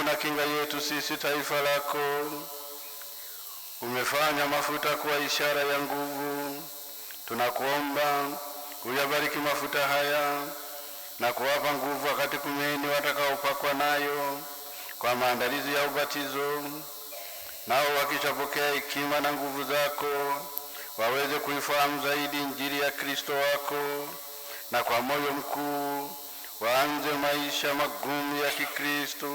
na kinga yetu sisi taifa lako. Umefanya mafuta kuwa ishara ya nguvu. Tunakuomba uyabariki mafuta haya na kuwapa nguvu wakati kumeni watakaopakwa nayo kwa maandalizi ya ubatizo, nao wakishapokea hekima na nguvu zako waweze kuifahamu zaidi Injili ya Kristo wako, na kwa moyo mkuu waanze maisha magumu ya Kikristo,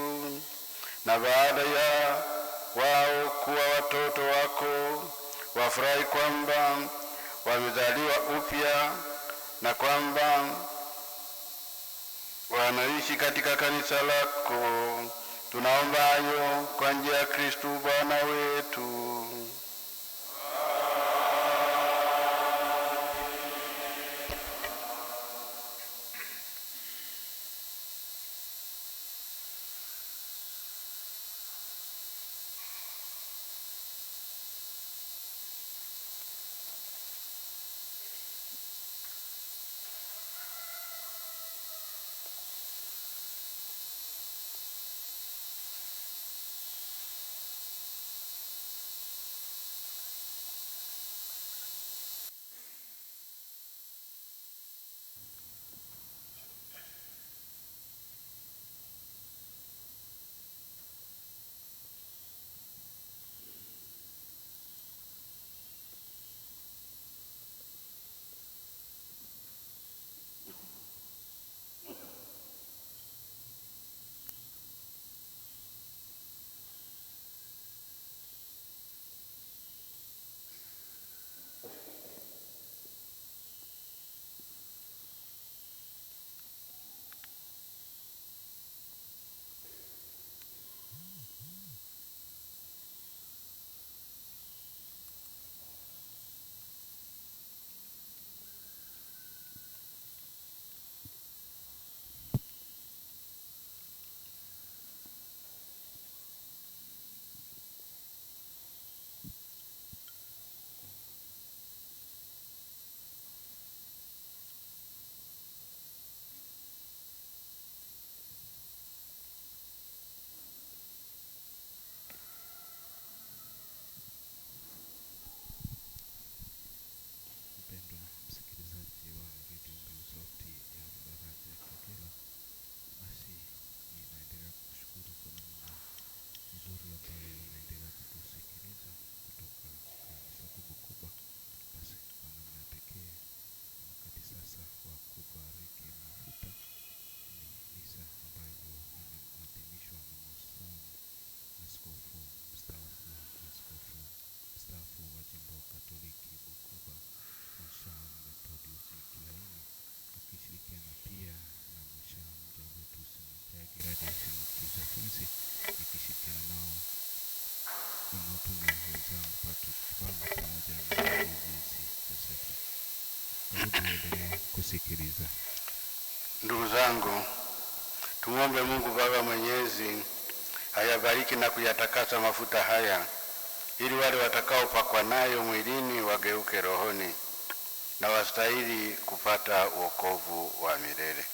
na baada ya wao kuwa watoto wako wafurahi kwamba wamezaliwa upya na kwamba wanaishi katika kanisa lako. Tunaomba hayo kwa njia ya Kristo Bwana wetu. Kusikiliza. Ndugu zangu, tumwombe Mungu Baba Mwenyezi ayabariki na kuyatakasa mafuta haya, ili wale watakaopakwa nayo mwilini wageuke rohoni na wastahili kupata wokovu wa milele.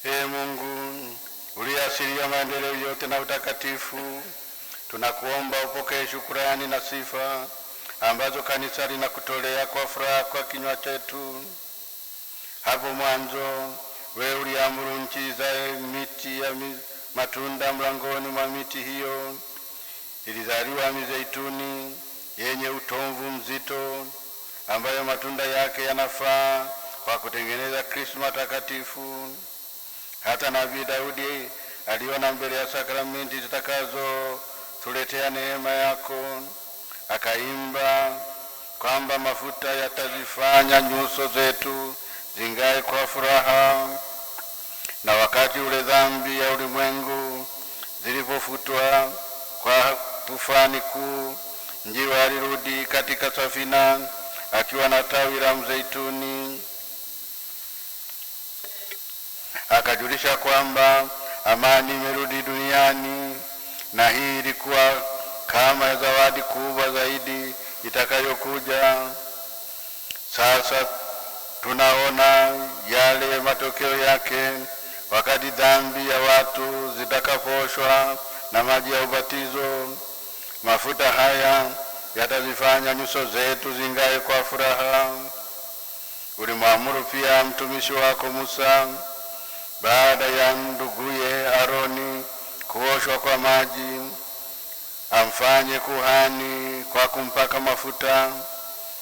Ee Mungu, uliasilia maendeleo yote na utakatifu, tunakuomba upokee shukrani na sifa ambazo kanisa linakutolea kwa furaha kwa kinywa chetu. Hapo mwanzo wewe uliamuru nchi izae miti ya matunda. Mlangoni mwa miti hiyo ilizaliwa mizeituni yenye utomvu mzito, ambayo matunda yake yanafaa kwa kutengeneza Kristo matakatifu. Hata Nabii Daudi aliona mbele ya sakramenti zitakazo tuletea neema yako, akaimba kwamba mafuta yatazifanya nyuso zetu zingae kwa furaha. Na wakati ule dhambi ya ulimwengu zilipofutwa kwa tufani kuu, njiwa alirudi katika safina akiwa na tawi la mzeituni. akajulisha kwamba amani imerudi duniani, na hii ilikuwa kama zawadi kubwa zaidi itakayokuja. Sasa tunaona yale matokeo yake wakati dhambi ya watu zitakapooshwa na maji ya ubatizo. Mafuta haya yatazifanya nyuso zetu zingae kwa furaha. Ulimwamuru pia mtumishi wako Musa, baada ya nduguye Aroni kuoshwa kwa maji, amfanye kuhani kwa kumpaka mafuta.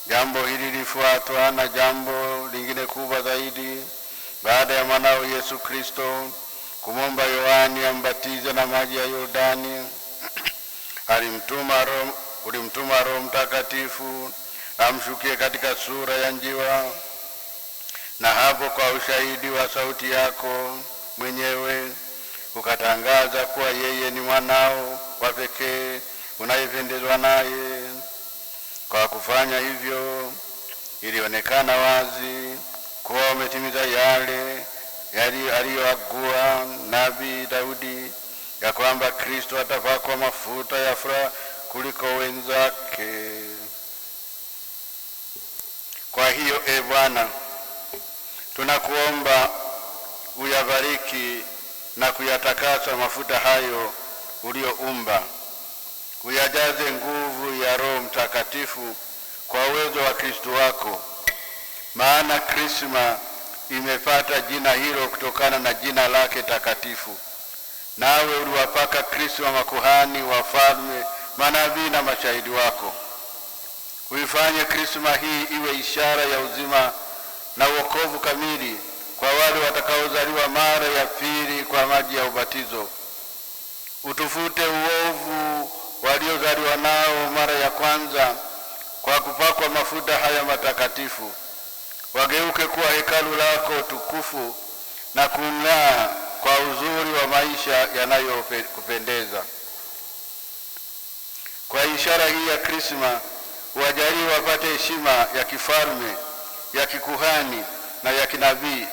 Jambo hili lifuatwa na jambo lingine kubwa zaidi. Baada ya mwanao Yesu Kristo kumwomba Yohani ambatize na maji ya Yordani, ulimtuma Roho Mtakatifu amshukie katika sura ya njiwa, na hapo kwa ushahidi wa sauti yako mwenyewe ukatangaza kuwa yeye ni mwanao wa pekee unayependezwa naye. Kwa kufanya hivyo, ilionekana wazi kuwa umetimiza yale aliyoagua nabii Daudi, ya kwamba Kristo atapakwa mafuta ya furaha kuliko wenzake. Kwa hiyo, Bwana, tunakuomba uyabariki na kuyatakasa mafuta hayo ulioumba, uyajaze nguvu ya Roho Mtakatifu kwa uwezo wa Kristo wako, maana Krisma imepata jina hilo kutokana na jina lake takatifu. Nawe uliwapaka Krisma makuhani, wafalme, manabii na mashahidi wako. Uifanye Krisma hii iwe ishara ya uzima na wokovu kamili kwa wale watakaozaliwa mara ya pili kwa maji ya ubatizo. Utufute uovu waliozaliwa nao mara ya kwanza kwa kupakwa mafuta haya matakatifu, wageuke kuwa hekalu lako tukufu na kung'aa kwa uzuri wa maisha yanayokupendeza. Kwa ishara hii ya Krisma, wajalie wapate heshima ya kifalme, ya kikuhani na ya kinabii,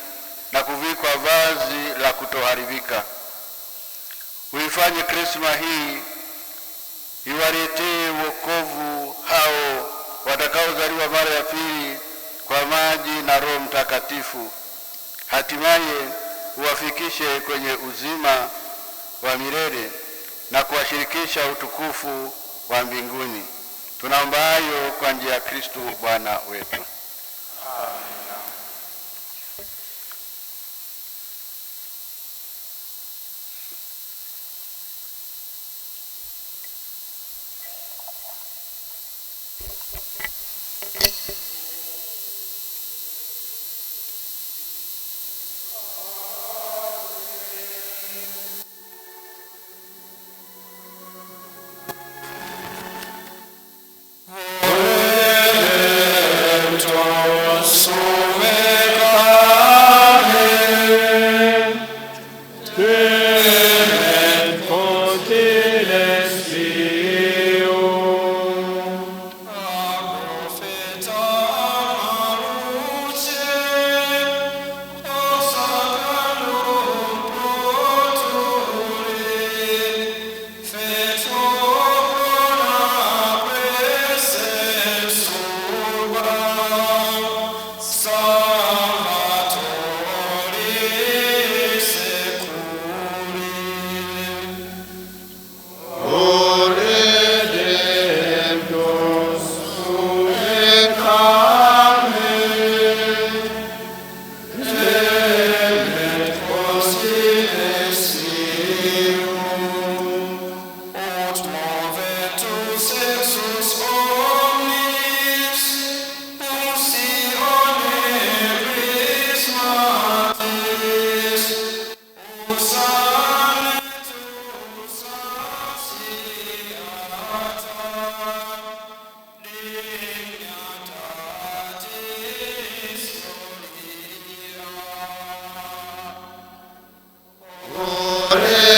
na kuvikwa vazi la kutoharibika. Uifanye Krisma hii iwaletee wokovu hao watakaozaliwa mara ya pili kwa maji na Roho Mtakatifu, hatimaye uwafikishe kwenye uzima wa milele na kuwashirikisha utukufu wa mbinguni. Tunaomba hayo kwa njia ya Kristo Bwana wetu.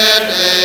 Amen.